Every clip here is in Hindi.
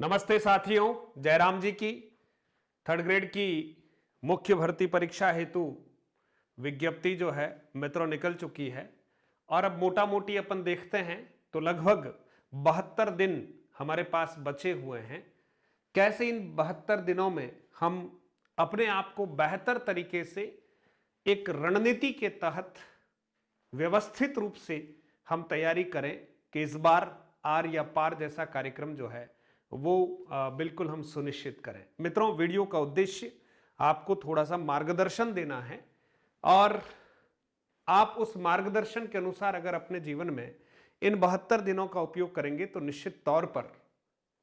नमस्ते साथियों, जयराम जी की थर्ड ग्रेड की मुख्य भर्ती परीक्षा हेतु विज्ञप्ति जो है मित्रों निकल चुकी है। और अब मोटा मोटी अपन देखते हैं तो लगभग 72 दिन हमारे पास बचे हुए हैं। कैसे इन 72 दिनों में हम अपने आप को बेहतर तरीके से एक रणनीति के तहत व्यवस्थित रूप से हम तैयारी करें कि इस बार आर या पार जैसा कार्यक्रम जो है वो बिल्कुल हम सुनिश्चित करें। मित्रों, वीडियो का उद्देश्य आपको थोड़ा सा मार्गदर्शन देना है और आप उस मार्गदर्शन के अनुसार अगर अपने जीवन में इन 72 दिनों का उपयोग करेंगे तो निश्चित तौर पर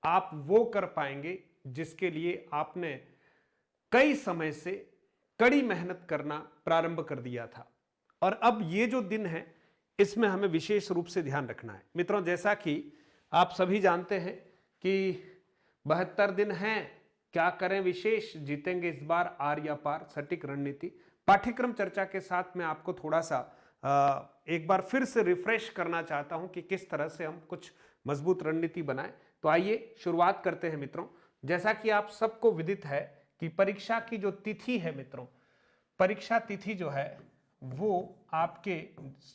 आप वो कर पाएंगे जिसके लिए आपने कई समय से कड़ी मेहनत करना प्रारंभ कर दिया था। और अब ये जो दिन है इसमें हमें विशेष रूप से ध्यान रखना है। मित्रों, जैसा कि आप सभी जानते हैं कि 72 दिन हैं, क्या करें विशेष, जीतेंगे इस बार आर या पार, सटीक रणनीति पाठ्यक्रम चर्चा के साथ मैं आपको थोड़ा सा एक बार फिर से रिफ्रेश करना चाहता हूं कि किस तरह से हम कुछ मजबूत रणनीति बनाएं। तो आइए शुरुआत करते हैं। मित्रों, जैसा कि आप सबको विदित है कि परीक्षा की जो तिथि है मित्रों, परीक्षा तिथि जो है वो आपके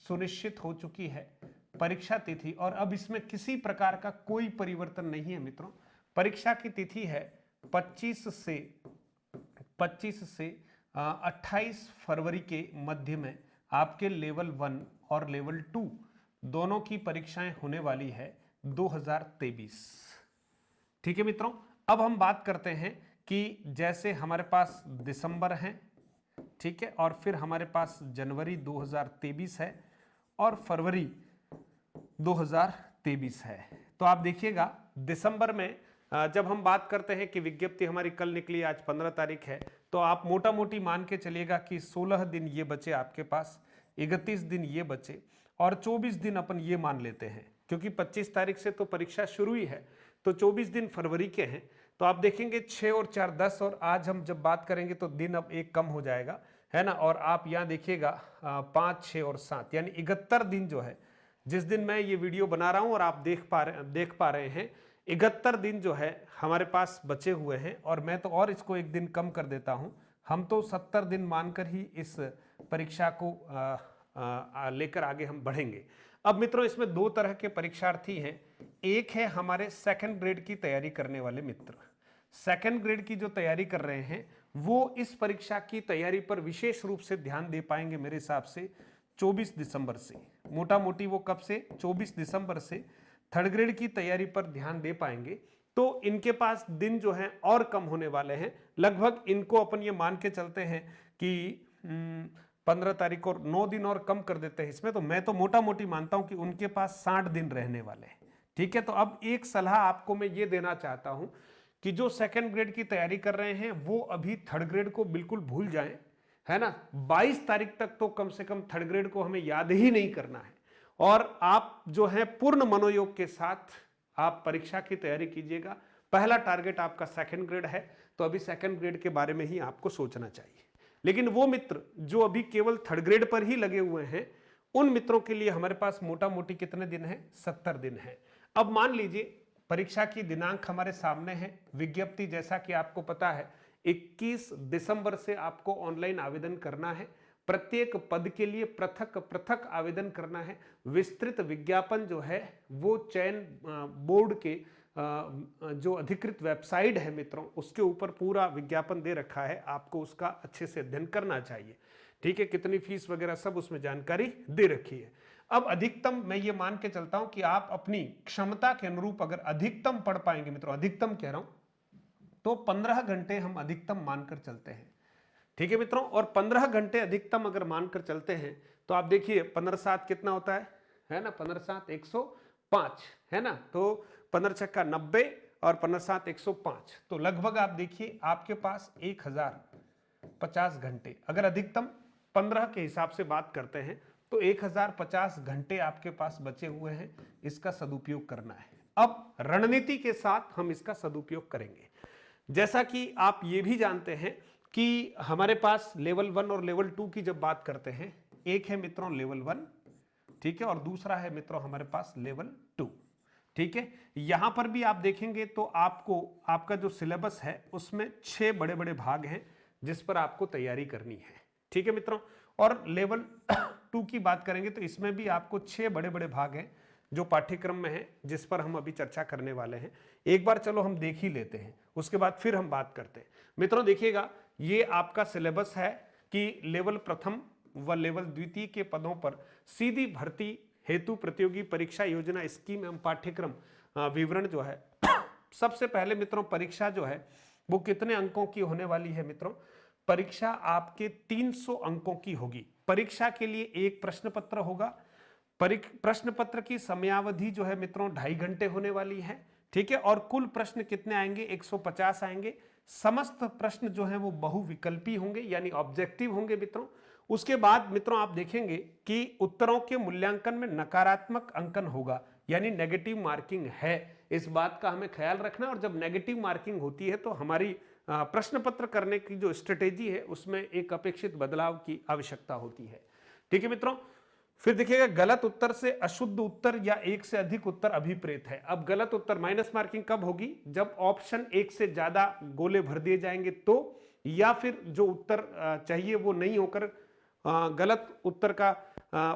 सुनिश्चित हो चुकी है, परीक्षा तिथि, और अब इसमें किसी प्रकार का कोई परिवर्तन नहीं है। मित्रों, परीक्षा की तिथि है 25 से 28 फरवरी के मध्य में आपके लेवल 1 और लेवल 2 दोनों की परीक्षाएं होने वाली है 2023। ठीक है मित्रों, अब हम बात करते हैं कि जैसे हमारे पास दिसंबर है, ठीक है, और फिर हमारे पास जनवरी 2023 है और फरवरी 2023 है। तो आप देखिएगा दिसंबर में जब हम बात करते हैं कि विज्ञप्ति हमारी कल निकली, आज 15 तारीख है, तो आप मोटा मोटी मान के चलिएगा कि 16 दिन ये बचे आपके पास, 31 दिन ये बचे और 24 दिन अपन ये मान लेते हैं क्योंकि 25 तारीख से तो परीक्षा शुरू ही है, तो 24 दिन फरवरी के हैं। तो आप देखेंगे 6 और 4 10, और आज हम जब बात करेंगे तो दिन अब एक कम हो जाएगा, है ना। और आप यहाँ देखिएगा 5 6 और 7 यानी 71 दिन जो है, जिस दिन मैं ये वीडियो बना रहा हूँ और आप देख पा रहे हैं, 71 दिन जो है हमारे पास बचे हुए हैं। और मैं तो और इसको एक दिन कम कर देता हूँ, हम तो 70 दिन मानकर ही इस परीक्षा को लेकर आगे हम बढ़ेंगे। अब मित्रों, इसमें दो तरह के परीक्षार्थी हैं। एक है हमारे सेकंड ग्रेड की तैयारी करने वाले मित्र। सेकंड ग्रेड की जो तैयारी कर रहे हैं वो इस परीक्षा की तैयारी पर विशेष रूप से ध्यान दे पाएंगे मेरे हिसाब से 24 दिसंबर से। मोटा मोटी वो कब से, 24 दिसंबर से थर्ड ग्रेड की तैयारी पर ध्यान दे पाएंगे। तो इनके पास दिन जो हैं और कम होने वाले हैं। लगभग इनको अपन ये मान के चलते हैं कि 15 तारीख और 9 दिन और कम कर देते हैं इसमें, तो मैं तो मोटा मोटी मानता हूं कि उनके पास 60 दिन रहने वाले हैं। ठीक है, तो अब एक सलाह आपको मैं ये देना चाहता हूं कि जो सेकंड ग्रेड की तैयारी कर रहे हैं वो अभी थर्ड ग्रेड को बिल्कुल भूल जाएं, है ना। 22 तारीख तक तो कम से कम थर्ड ग्रेड को हमें याद ही नहीं करना है, और आप जो है पूर्ण मनोयोग के साथ आप परीक्षा की तैयारी कीजिएगा। पहला टारगेट आपका सेकंड ग्रेड है, तो अभी सेकंड ग्रेड के बारे में ही आपको सोचना चाहिए। लेकिन वो मित्र जो अभी केवल थर्ड ग्रेड पर ही लगे हुए हैं, उन मित्रों के लिए हमारे पास मोटा मोटी कितने दिन है, 70 दिन है। अब मान लीजिए परीक्षा की दिनांक हमारे सामने है, विज्ञप्ति जैसा कि आपको पता है 21 दिसंबर से आपको ऑनलाइन आवेदन करना है। प्रत्येक पद के लिए पृथक पृथक आवेदन करना है। विस्तृत विज्ञापन जो है वो चयन बोर्ड के जो अधिकृत वेबसाइट है मित्रों, उसके ऊपर पूरा विज्ञापन दे रखा है, आपको उसका अच्छे से अध्ययन करना चाहिए। ठीक है, कितनी फीस वगैरह सब उसमें जानकारी दे रखी है। अब अधिकतम मैं ये मान के चलता हूं कि आप अपनी क्षमता के अनुरूप अगर अधिकतम पढ़ पाएंगे, मित्रों अधिकतम कह रहा हूं, तो 15 घंटे हम अधिकतम मानकर चलते हैं। ठीक है मित्रों, और 15 घंटे अधिकतम अगर मानकर चलते हैं तो आप देखिए 15 7 कितना होता है ना, 15 7 105, है ना। तो 15 छक्का 90 और 15 7 105, तो लगभग आप देखिए आपके पास 1050 घंटे, अगर अधिकतम 15 के हिसाब से बात करते हैं तो 1050 घंटे आपके पास बचे हुए हैं। इसका सदुपयोग करना है। अब रणनीति के साथ हम इसका सदुपयोग करेंगे। जैसा कि आप ये भी जानते हैं कि हमारे पास लेवल 1 और लेवल 2 की जब बात करते हैं, एक है मित्रों लेवल 1, ठीक है, और दूसरा है मित्रों हमारे पास लेवल 2। ठीक है, यहां पर भी आप देखेंगे तो आपको आपका जो सिलेबस है उसमें 6 बड़े बड़े भाग हैं जिस पर आपको तैयारी करनी है। ठीक है मित्रों, और लेवल 2 की बात करेंगे तो इसमें भी आपको 6 बड़े बड़े भाग हैं जो पाठ्यक्रम में है, जिस पर हम अभी चर्चा करने वाले हैं। एक बार चलो हम देख ही लेते हैं, उसके बाद फिर हम बात करते हैं। मित्रों देखिएगा, ये आपका सिलेबस है कि लेवल प्रथम व लेवल द्वितीय के पदों पर सीधी भर्ती हेतु प्रतियोगी परीक्षा योजना स्कीम एवं पाठ्यक्रम विवरण जो है सबसे पहले मित्रों परीक्षा जो है वो कितने अंकों की होने वाली है मित्रों? परीक्षा आपके 300 अंकों की होगी। परीक्षा के लिए एक प्रश्न पत्र होगा। प्रश्न पत्र की समयावधि जो है मित्रों 2.5 घंटे होने वाली है। ठीक है, और कुल प्रश्न कितने आएंगे? 150 आएंगे। समस्त प्रश्न जो है वो बहुविकल्पी होंगे यानी ऑब्जेक्टिव होंगे मित्रों। उसके बाद मित्रों आप देखेंगे कि उत्तरों के मूल्यांकन में नकारात्मक अंकन होगा यानी नेगेटिव मार्किंग है। इस बात का हमें ख्याल रखना, और जब नेगेटिव मार्किंग होती है तो हमारी प्रश्न पत्र करने की जो स्ट्रेटेजी है उसमें एक अपेक्षित बदलाव की आवश्यकता होती है। ठीक है मित्रों, फिर देखिएगा गलत उत्तर से अशुद्ध उत्तर या एक से अधिक उत्तर अभिप्रेत है। अब गलत उत्तर माइनस मार्किंग कब होगी? जब ऑप्शन एक से ज्यादा गोले भर दिए जाएंगे तो, या फिर जो उत्तर चाहिए वो नहीं होकर गलत उत्तर का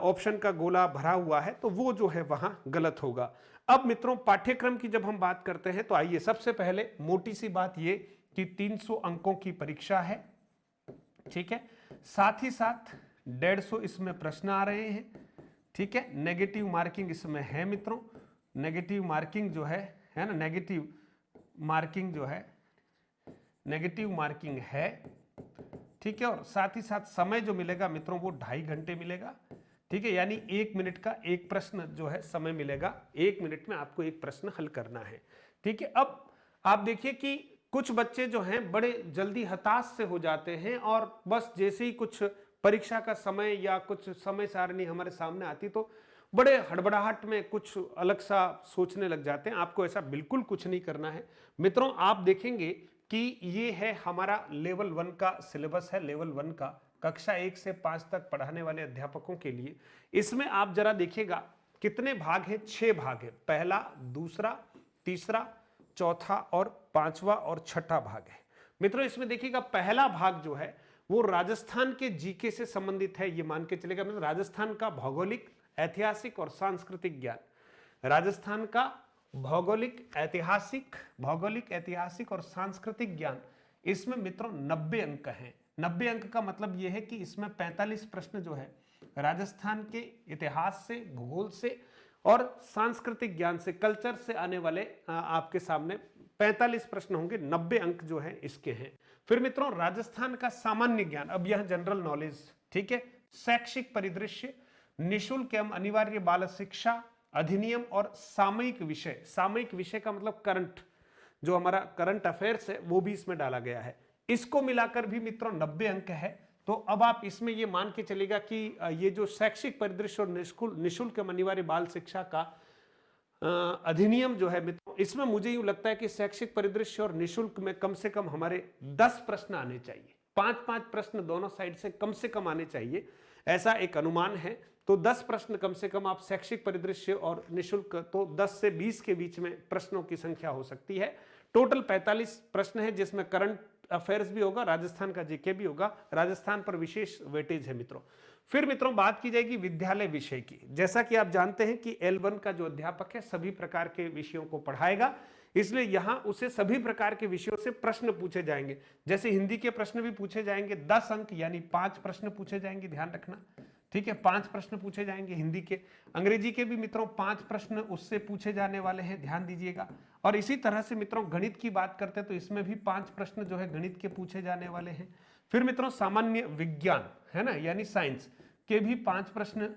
ऑप्शन का गोला भरा हुआ है तो वो जो है वहां गलत होगा। अब मित्रों पाठ्यक्रम की जब हम बात करते हैं तो आइए सबसे पहले मोटी सी बात ये कि 300 अंकों की परीक्षा है। ठीक है, साथ ही साथ 150 इसमें प्रश्न आ रहे हैं। ठीक है, नेगेटिव मार्किंग इसमें है मित्रों। नेगेटिव मार्किंग जो है ना, नेगेटिव मार्किंग जो है, नेगेटिव मार्किंग है। ठीक है, और साथ ही साथ समय जो मिलेगा मित्रों वो 2.5 घंटे मिलेगा। ठीक है, यानी 1 मिनट का एक प्रश्न जो है समय मिलेगा। 1 मिनट में आपको एक प्रश्न हल करना है। ठीक है, अब आप देखिए कि कुछ बच्चे जो हैं बड़े जल्दी हताश से हो जाते हैं और बस जैसे ही कुछ परीक्षा का समय या कुछ समय सारणी हमारे सामने आती तो बड़े हड़बड़ाहट में कुछ अलग सा सोचने लग जाते हैं। आपको ऐसा बिल्कुल कुछ नहीं करना है मित्रों। आप देखेंगे कि ये है हमारा लेवल 1 का सिलेबस है, लेवल 1 का कक्षा 1 से 5 तक पढ़ाने वाले अध्यापकों के लिए। इसमें आप जरा देखिएगा कितने भाग हैं? 6 भाग है। पहला, दूसरा, तीसरा, चौथा और 5वां और 6ठा भाग है मित्रों। इसमें देखिएगा पहला भाग जो है वो राजस्थान के जीके से संबंधित है। ये मान के चलेगा मतलब राजस्थान का भौगोलिक, ऐतिहासिक और सांस्कृतिक ज्ञान। राजस्थान का भौगोलिक, ऐतिहासिक और सांस्कृतिक ज्ञान, इसमें मित्रों 90 अंक हैं। 90 अंक का मतलब यह है कि इसमें 45 प्रश्न जो है राजस्थान के इतिहास से, भूगोल से और सांस्कृतिक ज्ञान से, कल्चर से आने वाले आपके सामने 45 प्रश्न होंगे। 90 अंक जो हैं इसके हैं। फिर मित्रों राजस्थान का सामान्य ज्ञान, अब यह जनरल नॉलेज। ठीक है, शैक्षिक परिदृश्य, निःशुल्क एवं अनिवार्य बाल शिक्षा अधिनियम और सामयिक विषय। सामयिक विषय का मतलब करंट, जो हमारा करंट अफेयर्स है वो भी इसमें डाला गया है। इसको मिलाकर भी मित्रों 90 अंक है। तो अब आप इसमें ये मान के चलेगा कि ये जो शैक्षिक परिदृश्य और निःशुल्क अनिवार्य बाल शिक्षा का अधिनियम जो है मित्रों, इसमें मुझे यूं लगता है कि शैक्षिक परिदृश्य और निःशुल्क में कम से कम हमारे 10 प्रश्न आने चाहिए। 5-5 प्रश्न दोनों साइड से कम आने चाहिए, ऐसा एक अनुमान है। तो 10 प्रश्न कम से कम आप शैक्षिक परिदृश्य और निःशुल्क, तो 10 से 20 के बीच में प्रश्नों की संख्या हो सकती है। टोटल 45 प्रश्न है जिसमें करंट अफेयर्स भी होगा, राजस्थान का जीके भी होगा। राजस्थान पर विशेष वेटेज है मित्रों। फिर मित्रों बात की जाएगी विद्यालय विषय की। जैसा कि आप जानते हैं कि L1 का जो अध्यापक है सभी प्रकार के विषयों को पढ़ाएगा, इसलिए यहां उसे सभी प्रकार के विषयों से प्रश्न पूछे जाएंगे। जैसे हिंदी के प्रश्न भी पूछे जाएंगे, 10 अंक यानी 5 प्रश्न पूछे जाएंगे, ध्यान रखना। ठीक है, 5 प्रश्न पूछे जाएंगे हिंदी के। अंग्रेजी के भी मित्रों 5 प्रश्न उससे पूछे जाने वाले हैं, ध्यान दीजिएगा। और इसी तरह से मित्रों गणित की बात करते हैं तो इसमें भी 5 प्रश्न जो है गणित के पूछे जाने वाले हैं। फिर मित्रों सामान्य विज्ञान है ना, यानी साइंस के भी 5 प्रश्न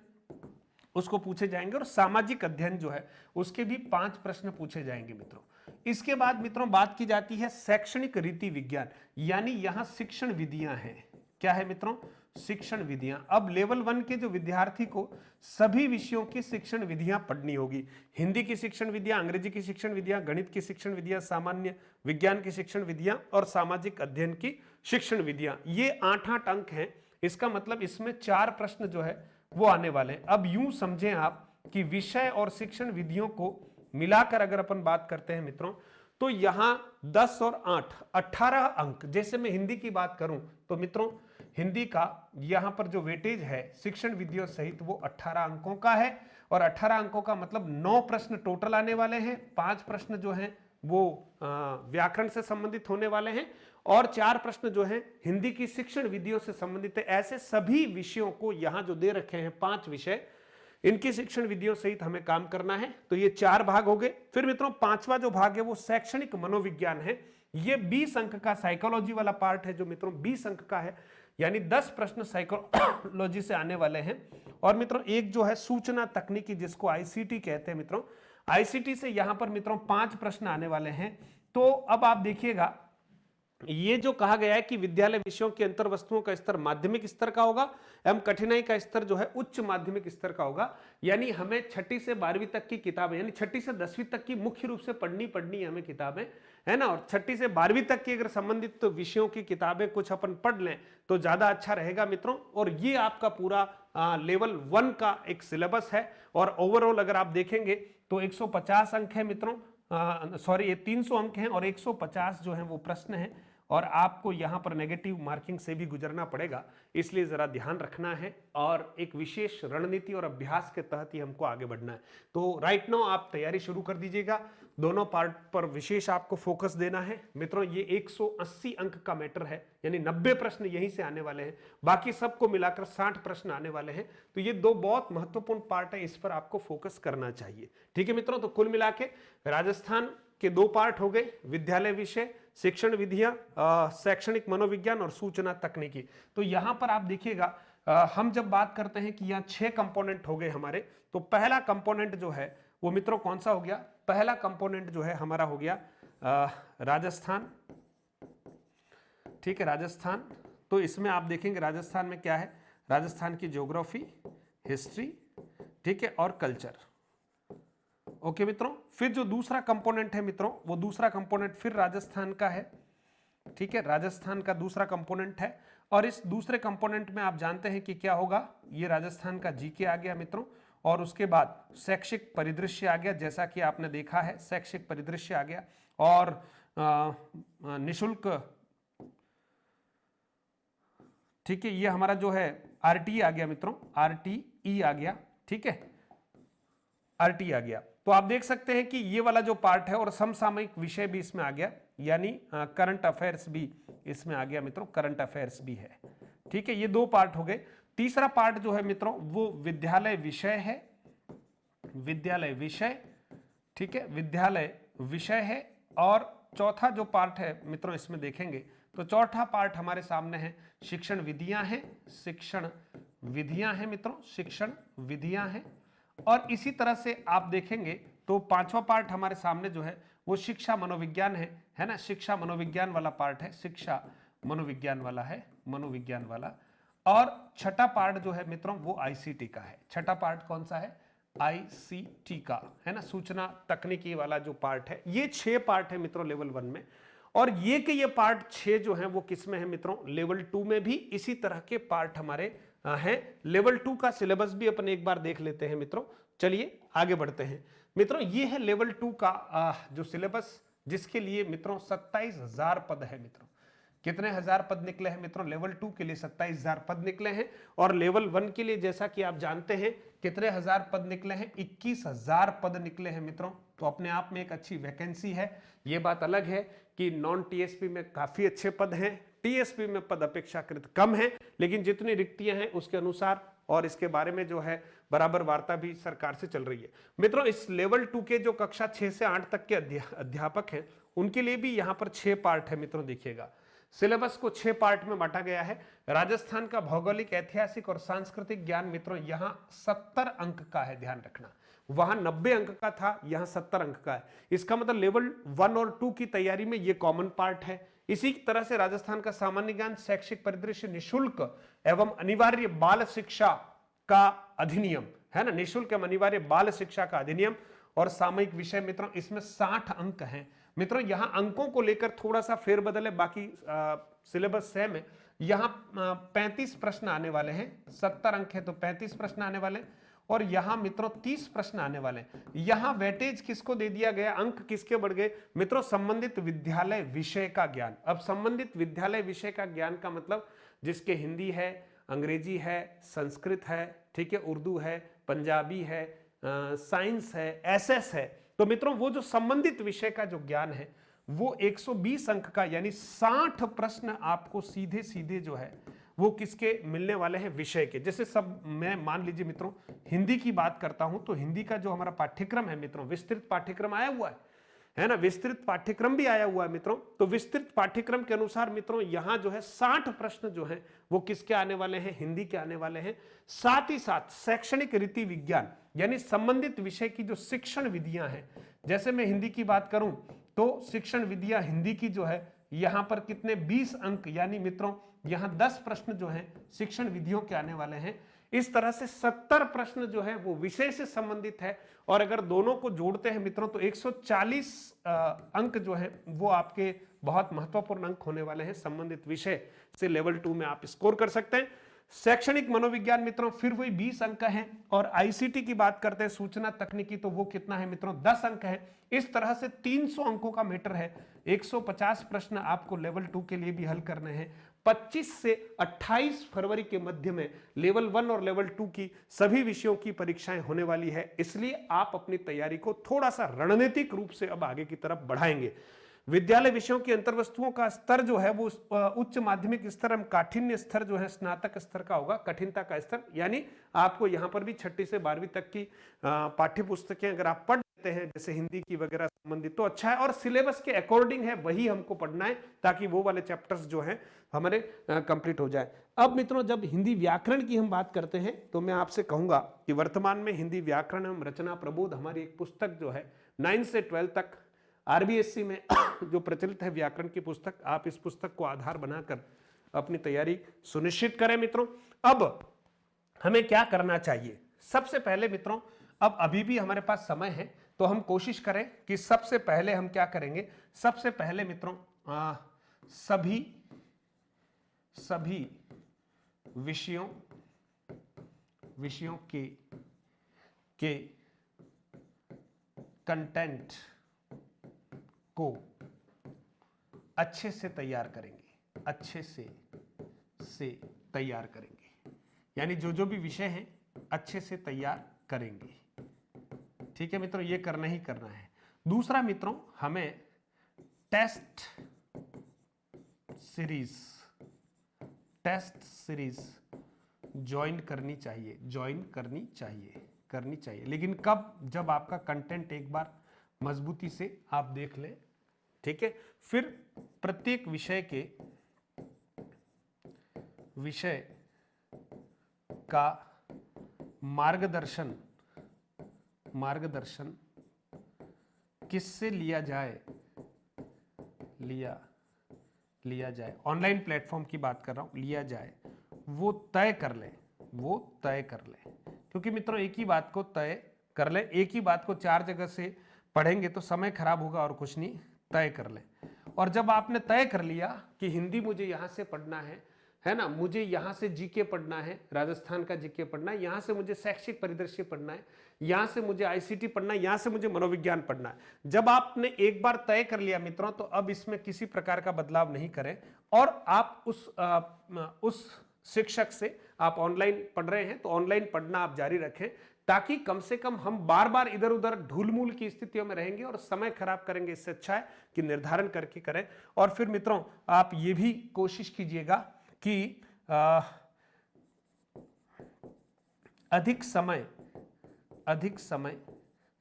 उसको पूछे जाएंगे, और सामाजिक अध्ययन जो है उसके भी 5 प्रश्न पूछे जाएंगे मित्रों। इसके बाद मित्रों बात की जाती है शैक्षणिक रीति विज्ञान, यानी यहां शिक्षण विधियां हैं। क्या है मित्रों? शिक्षण विधियां। अब लेवल 1 के जो विद्यार्थी को सभी विषयों की शिक्षण विधियां पढ़नी होगी। हिंदी की शिक्षण विधियां, अंग्रेजी की शिक्षण विधियां, गणित की शिक्षण विधियां, सामान्य विज्ञान की शिक्षण विधियां और सामाजिक अध्ययन की शिक्षण विधियां। ये 8-8 अंक हैं। इसका मतलब इसमें 4 प्रश्न जो है वो आने वाले हैं। अब यूं समझें आप कि विषय और शिक्षण विधियों को मिलाकर अगर अपन बात करते हैं मित्रों, तो यहां 10 और 8 18 अंक। जैसे मैं हिंदी की बात करूं तो मित्रों हिंदी का यहां पर जो वेटेज है शिक्षण विधियों सहित वो 18 अंकों का है। और 18 अंकों का मतलब 9 प्रश्न टोटल आने वाले हैं, 5 प्रश्न जो हैं वो व्याकरण से संबंधित होने वाले हैं और 4 प्रश्न जो हैं हिंदी की शिक्षण विधियों से संबंधित है। ऐसे सभी विषयों को यहां जो दे रखे हैं 5 विषय, इनकी शिक्षण विधियों सहित हमें काम करना है। तो ये 4 भाग हो गए। फिर मित्रों 5वां जो भाग है वो शैक्षणिक मनोविज्ञान है। ये 20 अंक का साइकोलॉजी वाला पार्ट है जो मित्रों 20 अंक का है, यानी 10 प्रश्न साइकोलॉजी से आने वाले हैं। और मित्रों एक जो है सूचना तकनीकी जिसको आईसीटी कहते हैं मित्रों, आईसीटी से यहां पर मित्रों 5 प्रश्न आने वाले हैं। तो अब आप देखिएगा ये जो कहा गया है कि विद्यालय विषयों की अंतर वस्तुओं का स्तर माध्यमिक स्तर का होगा एवं कठिनाई का स्तर जो है उच्च माध्यमिक स्तर का होगा। यानी हमें 6ठी से 12वीं तक की किताबें, यानी 6ठी से 10वीं तक की मुख्य रूप से पढ़नी है हमें किताबें, है ना। और 6ठी से 12वीं तक की अगर संबंधित विषयों की किताबें कुछ अपन पढ़ लें तो ज्यादा अच्छा रहेगा मित्रों। और ये आपका पूरा लेवल 1 का एक सिलेबस है। और ओवरऑल अगर आप देखेंगे तो 150 अंक है मित्रों, सॉरी ये 300 अंक हैं और 150 जो है वो प्रश्न है। और आपको यहां पर नेगेटिव मार्किंग से भी गुजरना पड़ेगा, इसलिए जरा ध्यान रखना है और एक विशेष रणनीति और अभ्यास के तहत ही हमको आगे बढ़ना है। तो राइट नाउ आप तैयारी शुरू कर दीजिएगा, दोनों पार्ट पर विशेष आपको फोकस देना है मित्रों। ये 180 अंक का मैटर है, यानी 90 प्रश्न यहीं से आने वाले हैं, बाकी सबको मिलाकर 60 प्रश्न आने वाले हैं। तो ये 2 बहुत महत्वपूर्ण पार्ट है, इस पर आपको फोकस करना चाहिए। ठीक है मित्रों, तो कुल मिला के राजस्थान के 2 पार्ट हो गए, विद्यालय विषय, शिक्षण विधियां, शैक्षणिक मनोविज्ञान और सूचना तकनीकी। तो यहां पर आप देखिएगा हम जब बात करते हैं कि यहाँ 6 कंपोनेंट हो गए हमारे, तो पहला कंपोनेंट जो है वो मित्रों कौन सा हो गया? पहला कंपोनेंट जो है हमारा हो गया राजस्थान। ठीक है, राजस्थान। तो इसमें आप देखेंगे राजस्थान में क्या है, राजस्थान की ज्योग्राफी, हिस्ट्री, ठीक है, और कल्चर। ओके मित्रों, फिर जो दूसरा कंपोनेंट है मित्रों, वो दूसरा कंपोनेंट फिर राजस्थान का है। ठीक है, राजस्थान का दूसरा कंपोनेंट है। और इस दूसरे कंपोनेंट में आप जानते हैं कि क्या होगा, ये राजस्थान का जीके आ गया मित्रों, और उसके बाद शैक्षिक परिदृश्य आ गया, जैसा कि आपने देखा है शैक्षिक परिदृश्य आ गया, और निशुल्क, ठीक है, ये हमारा जो है आरटी आ गया मित्रों, आरटीई आ गया। ठीक है, आरटी आ गया। तो आप देख सकते हैं कि ये वाला जो पार्ट है और समसामयिक विषय भी इसमें आ गया, यानी करंट अफेयर्स भी इसमें आ गया मित्रों, करंट अफेयर्स भी है। ठीक है, ये 2 पार्ट हो गए। तीसरा पार्ट जो है मित्रों वो विद्यालय विषय है, विद्यालय विषय, ठीक है, विद्यालय विषय है। और चौथा जो पार्ट है मित्रों इसमें देखेंगे तो चौथा पार्ट हमारे सामने है शिक्षण विधियां हैं, शिक्षण विधियां हैं मित्रों, शिक्षण विधियां हैं। और इसी तरह से आप देखेंगे तो 5वां पार्ट हमारे सामने जो है वो शिक्षा मनोविज्ञान है ना, शिक्षा मनोविज्ञान वाला पार्ट है, शिक्षा मनोविज्ञान वाला है, मनोविज्ञान वाला। और 6ठा पार्ट जो है मित्रों वो आईसीटी का है। 6ठा पार्ट कौन सा है? आईसीटी का, है ना, सूचना तकनीकी वाला जो पार्ट है। ये 6 पार्ट है मित्रों लेवल 1 में। और ये पार्ट 6 जो है वो किस में है मित्रों? लेवल 2 में भी इसी तरह के पार्ट हमारे हैं। लेवल 2 का सिलेबस भी अपन एक बार देख लेते हैं मित्रों। चलिए आगे बढ़ते हैं मित्रों। ये है लेवल 2 का जो सिलेबस, जिसके लिए मित्रों 27,000 पद है मित्रों। कितने हजार पद निकले हैं मित्रों? लेवल 2 के लिए 27,000 पद निकले हैं। और लेवल 1 के लिए जैसा कि आप जानते हैं कितने हजार पद निकले हैं? 21,000 पद निकले हैं मित्रों। तो अपने आप में एक अच्छी वैकेंसी है। ये बात अलग है कि नॉन टीएसपी में काफी अच्छे पद हैं, टीएसपी में पद अपेक्षाकृत कम है, लेकिन जितनी रिक्तियां हैं उसके अनुसार और इसके बारे में जो है बराबर वार्ता भी सरकार से चल रही है मित्रों। इस लेवल 2 के जो कक्षा 6 से 8 तक के अध्यापक हैं उनके लिए भी यहाँ पर 6 पार्ट है मित्रों। देखिएगा सिलेबस को 6 पार्ट में बांटा गया है। राजस्थान का भौगोलिक, ऐतिहासिक और सांस्कृतिक ज्ञान मित्रों यहाँ 70 अंक का है, ध्यान रखना। वहां 90 अंक का था, यहाँ 70 अंक का है। इसका मतलब लेवल 1 और 2 की तैयारी में ये कॉमन पार्ट है। इसी तरह से राजस्थान का सामान्य ज्ञान, शैक्षिक परिदृश्य, निःशुल्क एवं अनिवार्य बाल शिक्षा का अधिनियम, है ना, निःशुल्क एवं अनिवार्य बाल शिक्षा का अधिनियम और सामयिक विषय मित्रों, इसमें 60 अंक हैं मित्रों। यहां अंकों को लेकर थोड़ा सा फेरबदल है, बाकी सिलेबस सेम है। यहां 35 प्रश्न आने वाले हैं, 70 अंक है तो 35 प्रश्न आने वाले। और यहां मित्रों 30 प्रश्न आने वाले हैं। यहां वेटेज किसको दे दिया गया, अंक किसके बढ़ गए मित्रों, संबंधित विद्यालय विषय का ज्ञान। अब संबंधित विद्यालय विषय का ज्ञान का मतलब जिसके हिंदी है, अंग्रेजी है, संस्कृत है, ठीक है, उर्दू है, पंजाबी है, साइंस है, एसएस है। तो मित्रों वो जो संबंधित विषय का जो ज्ञान है वो 120 अंक का, यानी 60 प्रश्न आपको सीधे सीधे जो है वो किसके मिलने वाले हैं, विषय के। जैसे सब मैं मान लीजिए मित्रों हिंदी की बात करता हूं तो हिंदी का जो हमारा पाठ्यक्रम है मित्रों, विस्तृत पाठ्यक्रम आया हुआ है ना, विस्तृत पाठ्यक्रम भी आया हुआ है मित्रों। तो विस्तृत पाठ्यक्रम के अनुसार मित्रों यहां जो है 60 प्रश्न जो है वो किसके आने वाले हैं, हिंदी के आने वाले हैं। साथ ही साथ शैक्षणिक रीति विज्ञान यानी संबंधित विषय की जो शिक्षण विधियां हैं, जैसे मैं हिंदी की बात करूं तो शिक्षण विधियां हिंदी की जो है यहां पर कितने 20 अंक, यानी मित्रों यहां 10 प्रश्न जो हैं शिक्षण विधियों के आने वाले हैं। इस तरह से 70 प्रश्न जो है वो विषय से संबंधित है, और अगर दोनों को जोड़ते हैं मित्रों तो 140 अंक जो है वो आपके बहुत महत्वपूर्ण अंक होने वाले हैं। संबंधित विषय से लेवल 2 में आप स्कोर कर सकते हैं। शैक्षणिक मनोविज्ञान मित्रों फिर वही 20 अंक है, और आईसीटी की बात करते हैं सूचना तकनीकी तो वो कितना है मित्रों 10 अंक है। इस तरह से 300 अंकों का मैटर है। 150 प्रश्न आपको लेवल 2 के लिए भी हल करने हैं। 25 से 28 फरवरी के मध्य में लेवल 1 और लेवल 2 की सभी विषयों की परीक्षाएं होने वाली है। इसलिए आप अपनी तैयारी को थोड़ा सा रणनीतिक रूप से अब आगे की तरफ बढ़ाएंगे। विद्यालय विषयों की अंतर्वस्तुओं का स्तर जो है वो उच्च माध्यमिक स्तर एवं काठिन्य स्तर जो है स्नातक स्तर का होगा, कठिनता का स्तर। यानी आपको यहाँ पर भी 6ठी से 12वीं तक की पाठ्य पुस्तकें अगर आप पढ़ लेते हैं जैसे हिंदी की वगैरह संबंधित तो अच्छा है, और सिलेबस के अकॉर्डिंग है वही हमको पढ़ना है ताकि वो वाले चैप्टर्स जो हैं हमारे कंप्लीट हो जाए। अब मित्रों जब हिंदी व्याकरण की हम बात करते हैं तो मैं आपसे कहूंगा कि वर्तमान में हिंदी व्याकरण एवं रचना प्रबोध हमारी एक पुस्तक जो है 9 से 12 तक आरबीएससी में जो प्रचलित है व्याकरण की पुस्तक, आप इस पुस्तक को आधार बनाकर अपनी तैयारी सुनिश्चित करें मित्रों। अब हमें क्या करना चाहिए, सबसे पहले मित्रों अब अभी भी हमारे पास समय है तो हम कोशिश करें कि सबसे पहले हम क्या करेंगे, सबसे पहले मित्रों सभी विषयों के कंटेंट को अच्छे से तैयार करेंगे, अच्छे से तैयार करेंगे, यानी जो भी विषय हैं अच्छे से तैयार करेंगे। ठीक है मित्रों, ये करना ही करना है। दूसरा मित्रों हमें टेस्ट सीरीज ज्वाइन करनी चाहिए, लेकिन कब, जब आपका कंटेंट एक बार मजबूती से आप देख लें। ठीक है, फिर प्रत्येक विषय का मार्गदर्शन किससे लिया जाए, ऑनलाइन प्लेटफॉर्म की बात कर रहा हूं, लिया जाए, वो तय कर लें, क्योंकि मित्रों एक ही बात को तय कर लें, एक ही बात को 4 जगह से पढ़ेंगे तो समय खराब होगा और कुछ नहीं, तय कर लें। और जब आपने तय कर लिया कि हिंदी मुझे यहां से पढ़ना है ना, मुझे यहां से जीके पढ़ना है, राजस्थान का जीके पढ़ना है, यहां से मुझे शैक्षिक परिदृश्य पढ़ना है, यहां से मुझे आईसीटी पढ़ना है, यहां से मुझे मनोविज्ञान पढ़ना है। जब आपने एक बार तय कर लिया मित्रों तो अब इसमें किसी प्रकार का बदलाव नहीं करें, और आप उस शिक्षक से आप ऑनलाइन पढ़ रहे हैं तो ऑनलाइन पढ़ना आप जारी रखें, ताकि कम से कम हम बार बार इधर उधर ढूलमूल की स्थितियों में रहेंगे और समय खराब करेंगे। इससे अच्छा है कि निर्धारण करके करें। और फिर मित्रों आप ये भी कोशिश कीजिएगा कि अधिक समय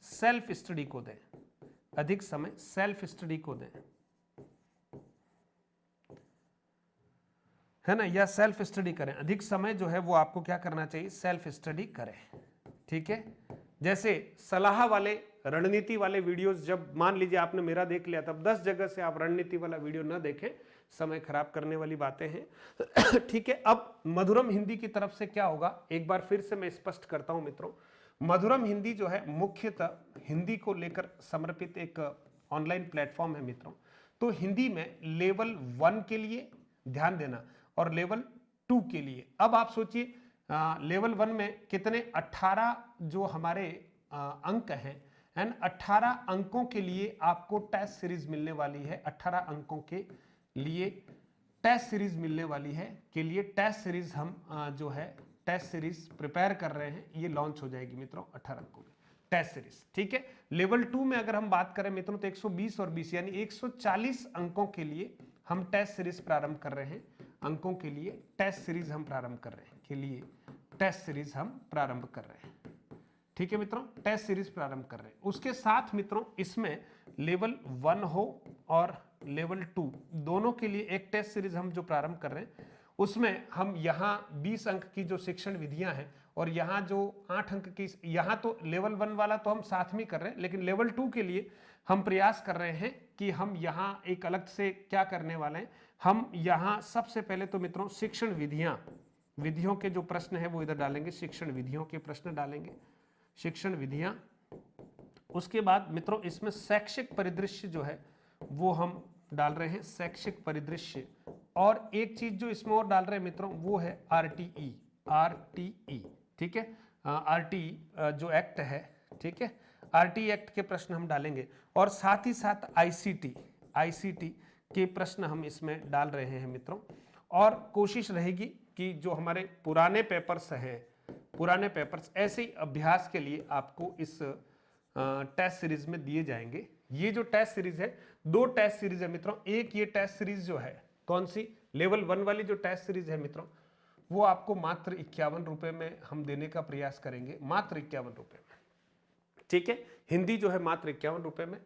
सेल्फ स्टडी को दें, है ना, या सेल्फ स्टडी करें। अधिक समय जो है वो आपको क्या करना चाहिए, सेल्फ स्टडी करें। ठीक है, जैसे सलाह वाले, रणनीति वाले वीडियोस, जब मान लीजिए आपने मेरा देख लिया तब 10 जगह से आप रणनीति वाला वीडियो ना देखें, समय खराब करने वाली बातें हैं। ठीक है, अब मधुरम हिंदी की तरफ से क्या होगा, एक बार फिर से मैं स्पष्ट करता हूं मित्रों। मधुरम हिंदी जो है मुख्यतः हिंदी को लेकर समर्पित एक ऑनलाइन प्लेटफॉर्म है मित्रों। तो हिंदी में लेवल 1 के लिए ध्यान देना और लेवल 2 के लिए। अब आप सोचिए लेवल 1 में कितने 18 जो हमारे अंक हैं एंड 18 अंकों के लिए आपको टेस्ट सीरीज मिलने वाली है। 18 अंकों के लिए टेस्ट सीरीज मिलने वाली है के लिए टेस्ट सीरीज हम जो है टेस्ट सीरीज प्रिपेयर कर रहे हैं, ये लॉन्च हो जाएगी मित्रों 18 अंकों की टेस्ट सीरीज। ठीक है, लेवल 2 में अगर हम बात करें मित्रों तो 120 और 20 यानी 140 अंकों के लिए हम टेस्ट सीरीज प्रारंभ कर रहे हैं। अंकों के लिए टेस्ट सीरीज हम प्रारंभ कर रहे हैं के लिए टेस्ट सीरीज हम प्रारंभ कर रहे हैं। ठीक है मित्रों, टेस्ट सीरीज प्रारंभ कर रहे हैं। उसके साथ मित्रों इसमें लेवल 1 हो और लेवल 2 दोनों के लिए एक टेस्ट सीरीज हम जो प्रारंभ कर रहे हैं उसमें हम यहाँ 20 अंक की जो शिक्षण विधियां हैं और यहाँ जो 8 अंक की, यहाँ तो लेवल 1 वाला तो हम साथ में कर रहे हैं, लेकिन लेवल 2 के लिए हम प्रयास कर रहे हैं कि हम यहाँ एक अलग से क्या करने वाले हैं। हम यहाँ सबसे पहले तो मित्रों शिक्षण विधियों के जो प्रश्न है वो इधर डालेंगे, शिक्षण विधियों के प्रश्न डालेंगे, शिक्षण विधियां। उसके बाद मित्रों इसमें शैक्षिक परिदृश्य जो है वो हम डाल रहे हैं, शैक्षिक परिदृश्य। और एक चीज जो इसमें और डाल रहे हैं मित्रों वो है आरटीई। ठीक है, आरटीई जो एक्ट है, ठीक है, आरटीई एक्ट के प्रश्न हम डालेंगे और साथ ही साथ आईसीटी के प्रश्न हम इसमें डाल रहे हैं मित्रों। और कोशिश रहेगी कि जो हमारे पुराने पेपर्स हैं, पुराने पेपर्स ऐसे ही अभ्यास के लिए आपको इस टेस्ट सीरीज में दिए जाएंगे। ये जो टेस्ट सीरीज है, 2 टेस्ट सीरीज है मित्रों। एक ये टेस्ट सीरीज जो है कौन सी, लेवल 1 वाली जो टेस्ट सीरीज है मित्रों वो आपको मात्र 51 रुपए में हम देने का प्रयास करेंगे, मात्र 51 रुपए में। ठीक है, हिंदी जो है मात्र 51 रुपए में।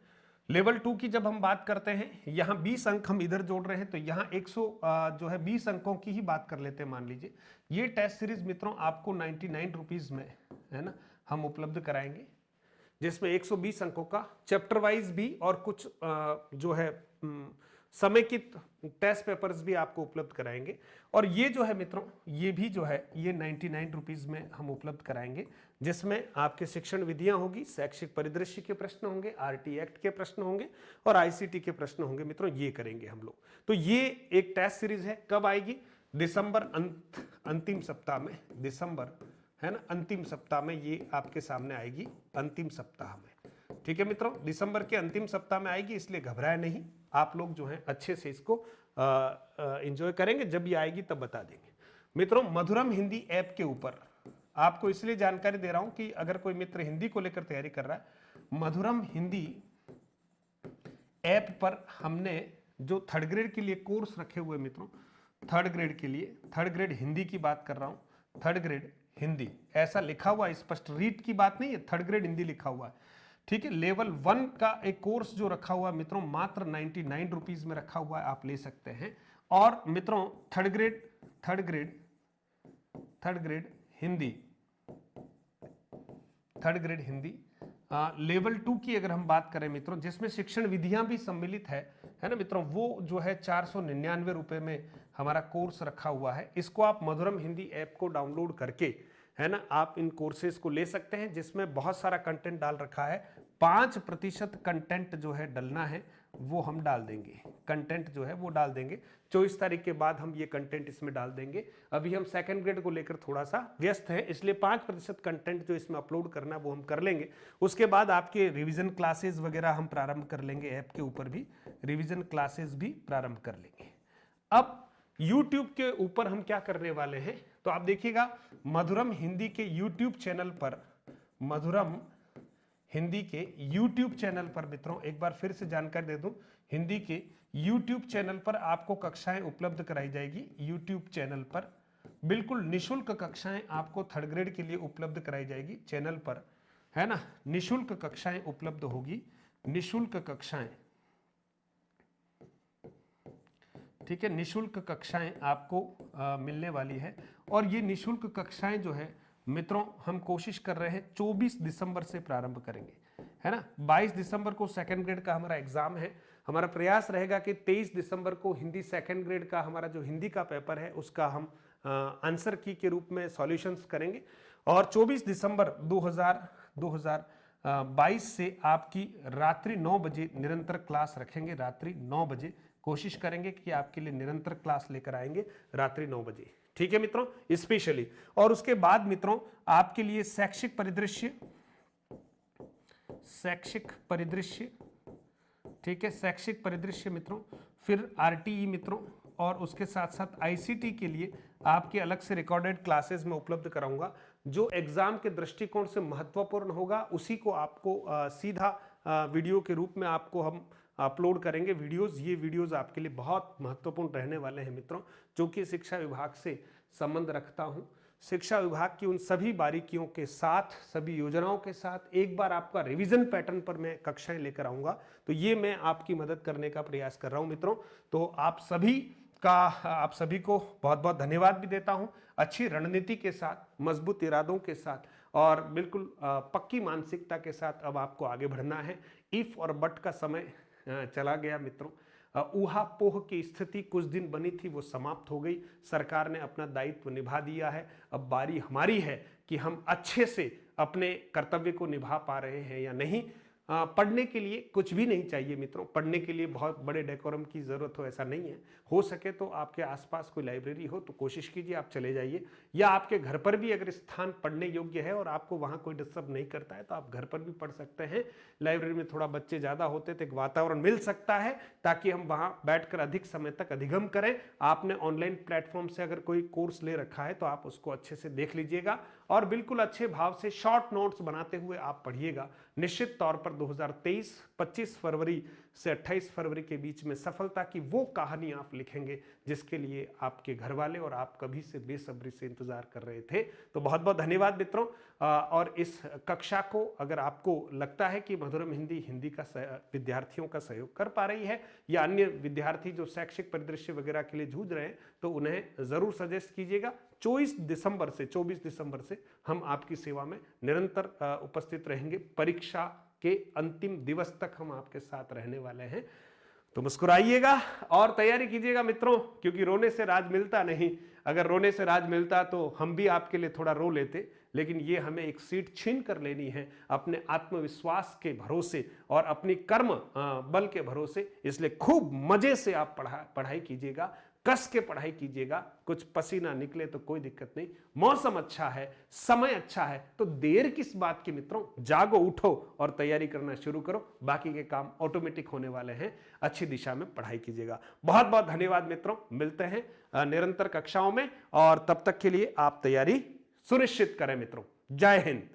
लेवल 2 की जब हम बात करते हैं, यहाँ 20 अंक हम इधर जोड़ रहे हैं तो यहाँ 100 जो है 20 अंकों की ही बात कर लेते हैं। मान लीजिए ये टेस्ट सीरीज मित्रों आपको 99 रुपीज में, है ना, हम उपलब्ध कराएंगे, जिसमें 120 अंकों का चैप्टर वाइज भी और कुछ जो है समेकित टेस्ट पेपर्स भी आपको उपलब्ध कराएंगे। और ये जो है मित्रों, ये भी जो है ये 99 रुपीज में हम उपलब्ध कराएंगे, जिसमें आपके शिक्षण विधियां होगी, शैक्षिक परिदृश्य के प्रश्न होंगे, आरटी एक्ट के प्रश्न होंगे और आईसीटी के प्रश्न होंगे मित्रों। ये करेंगे हम लोग। तो ये एक टेस्ट सीरीज है, कब आएगी, दिसंबर अंतिम सप्ताह में, दिसंबर, है ना, अंतिम सप्ताह में ये आपके सामने आएगी, अंतिम सप्ताह में। ठीक है मित्रों, दिसंबर के अंतिम सप्ताह में आएगी, इसलिए घबराए नहीं, आप लोग जो है अच्छे से इसको एंजॉय करेंगे। जब ये आएगी तब बता देंगे मित्रों। मधुरम हिंदी ऐप के ऊपर आपको इसलिए जानकारी दे रहा हूं कि अगर कोई मित्र हिंदी को लेकर तैयारी कर रहा है, मधुरम हिंदी ऐप पर हमने जो 3rd ग्रेड के लिए कोर्स रखे हुए मित्रों, 3rd ग्रेड के लिए, 3rd ग्रेड हिंदी की बात कर रहा हूं, 3rd ग्रेड हिंदी ऐसा लिखा हुआ है, स्पष्ट रीड की बात नहीं है, 3rd ग्रेड हिंदी लिखा हुआ है। ठीक है, लेवल 1 का एक कोर्स जो रखा हुआ है मित्रों मात्र 99 रुपीज में रखा हुआ है, आप ले सकते हैं। और मित्रों 3rd grade Hindi, 3rd grade Hindi level 2 की अगर हम बात करें मित्रों, जिसमें शिक्षण विधियां भी सम्मिलित है ना मित्रों, वो जो है 499 रुपए में हमारा कोर्स रखा हुआ है। इसको आप मधुरम हिंदी ऐप को डाउनलोड करके, है ना, आप इन कोर्सेज को ले सकते हैं, जिसमें बहुत सारा कंटेंट डाल रखा है। 5% कंटेंट जो है डलना है वो हम डाल देंगे, कंटेंट जो है वो डाल देंगे। 24 तारीख के बाद हम ये कंटेंट इसमें डाल देंगे। अभी हम 2nd ग्रेड को लेकर थोड़ा सा व्यस्त हैं, इसलिए 5% कंटेंट जो इसमें अपलोड करना है वो हम कर लेंगे। उसके बाद आपके रिवीजन क्लासेस वगैरह हम प्रारंभ कर लेंगे, ऐप के ऊपर भी रिवीजन क्लासेस भी प्रारंभ कर लेंगे। अब YouTube के ऊपर हम क्या करने वाले हैं, तो आप देखिएगा मधुरम हिंदी के YouTube चैनल पर, मधुरम हिंदी के YouTube चैनल पर मित्रों एक बार फिर से जानकारी दे दूं, हिंदी के YouTube चैनल पर आपको कक्षाएं उपलब्ध कराई जाएगी। YouTube चैनल पर बिल्कुल निशुल्क कक्षाएं आपको 3rd ग्रेड के लिए उपलब्ध कराई जाएगी चैनल पर, है ना, निशुल्क कक्षाएं उपलब्ध होगी, निशुल्क कक्षाएं। ठीक है, निशुल्क कक्षाएं आपको मिलने वाली है। और ये निशुल्क कक्षाएं जो है मित्रों हम कोशिश कर रहे हैं 24 दिसंबर से प्रारंभ करेंगे, है ना। 22 दिसंबर को 2nd ग्रेड का हमारा एग्जाम है। हमारा प्रयास रहेगा कि 23 दिसंबर को हिंदी 2nd ग्रेड का हमारा जो हिंदी का पेपर है उसका हम आंसर की के रूप में सॉल्यूशंस करेंगे। और 24 दिसंबर 2022 से आपकी रात्रि 9 बजे निरंतर क्लास रखेंगे, रात्रि 9 बजे कोशिश करेंगे कि आपके लिए निरंतर क्लास लेकर आएंगे रात्रि 9 बजे। ठीक है मित्रों, स्पेशली। और उसके बाद मित्रों आपके लिए शैक्षिक परिदृश्य, ठीक है, शैक्षिक परिदृश्य मित्रों, फिर आरटीई मित्रों, और उसके साथ साथ आईसीटी के लिए आपके अलग से रिकॉर्डेड क्लासेस में उपलब्ध कराऊंगा। जो एग्जाम के दृष्टिकोण से महत्वपूर्ण होगा उसी को आपको सीधा वीडियो के रूप में आपको हम अपलोड करेंगे वीडियोस। ये वीडियोस आपके लिए बहुत महत्वपूर्ण रहने वाले हैं मित्रों, जो कि शिक्षा विभाग से संबंध रखता हूं। शिक्षा विभाग की उन सभी बारीकियों के साथ, सभी योजनाओं के साथ एक बार आपका रिवीजन पैटर्न पर मैं कक्षाएं लेकर आऊंगा। तो ये मैं आपकी मदद करने का प्रयास कर रहा हूं मित्रों। तो आप सभी को बहुत बहुत धन्यवाद भी देता हूं। अच्छी रणनीति के साथ, मजबूत इरादों के साथ और बिल्कुल पक्की मानसिकता के साथ अब आपको आगे बढ़ना है। इफ और बट का समय चला गया मित्रों। ऊहापोह की स्थिति कुछ दिन बनी थी, वो समाप्त हो गई। सरकार ने अपना दायित्व निभा दिया है। अब बारी हमारी है कि हम अच्छे से अपने कर्तव्य को निभा पा रहे हैं या नहीं। पढ़ने के लिए कुछ भी नहीं चाहिए मित्रों, पढ़ने के लिए बहुत बड़े डेकोरम की जरूरत हो ऐसा नहीं है। हो सके तो आपके आसपास कोई लाइब्रेरी हो तो कोशिश कीजिए आप चले जाइए, या आपके घर पर भी अगर स्थान पढ़ने योग्य है और आपको वहाँ कोई डिस्टर्ब नहीं करता है तो आप घर पर भी पढ़ सकते हैं। लाइब्रेरी में थोड़ा बच्चे ज़्यादा होते तो एक वातावरण मिल सकता है ताकि हम वहाँ बैठकर अधिक समय तक अधिगम करें। आपने ऑनलाइन प्लेटफॉर्म से अगर कोई कोर्स ले रखा है तो आप उसको अच्छे से देख लीजिएगा और बिल्कुल अच्छे भाव से शॉर्ट नोट्स बनाते हुए आप पढ़िएगा। निश्चित तौर पर 2023 25 फरवरी से 28 फरवरी के बीच में सफलता की वो कहानी आप लिखेंगे जिसके लिए आपके घर वाले और आप कभी से बेसब्री से इंतजार कर रहे थे। तो बहुत बहुत धन्यवाद मित्रों। और इस कक्षा को अगर आपको लगता है कि मधुरम हिंदी का विद्यार्थियों का सहयोग कर पा रही है, या अन्य विद्यार्थी जो शैक्षिक परिदृश्य वगैरह के लिए जूझ रहे हैं, तो उन्हें जरूर सजेस्ट कीजिएगा। 24 दिसंबर से हम आपकी सेवा में निरंतर उपस्थित रहेंगे। परीक्षा के अंतिम दिवस तक हम आपके साथ रहने वाले हैं। तो मुस्कुराइएगा और तैयारी कीजिएगा मित्रों, क्योंकि रोने से राज मिलता नहीं। अगर रोने से राज मिलता तो हम भी आपके लिए थोड़ा रो लेते, लेकिन ये हमें एक सीट छीन कर लेनी है अपने आत्मविश्वास के भरोसे और अपनी कर्म बल के भरोसे। इसलिए खूब मजे से आप पढ़ाई कीजिएगा, कस के पढ़ाई कीजिएगा। कुछ पसीना निकले तो कोई दिक्कत नहीं, मौसम अच्छा है, समय अच्छा है, तो देर किस बात की मित्रों। जागो, उठो और तैयारी करना शुरू करो। बाकी के काम ऑटोमेटिक होने वाले हैं। अच्छी दिशा में पढ़ाई कीजिएगा। बहुत बहुत धन्यवाद मित्रों। मिलते हैं निरंतर कक्षाओं में, और तब तक के लिए आप तैयारी सुनिश्चित करें मित्रों। जय हिंद।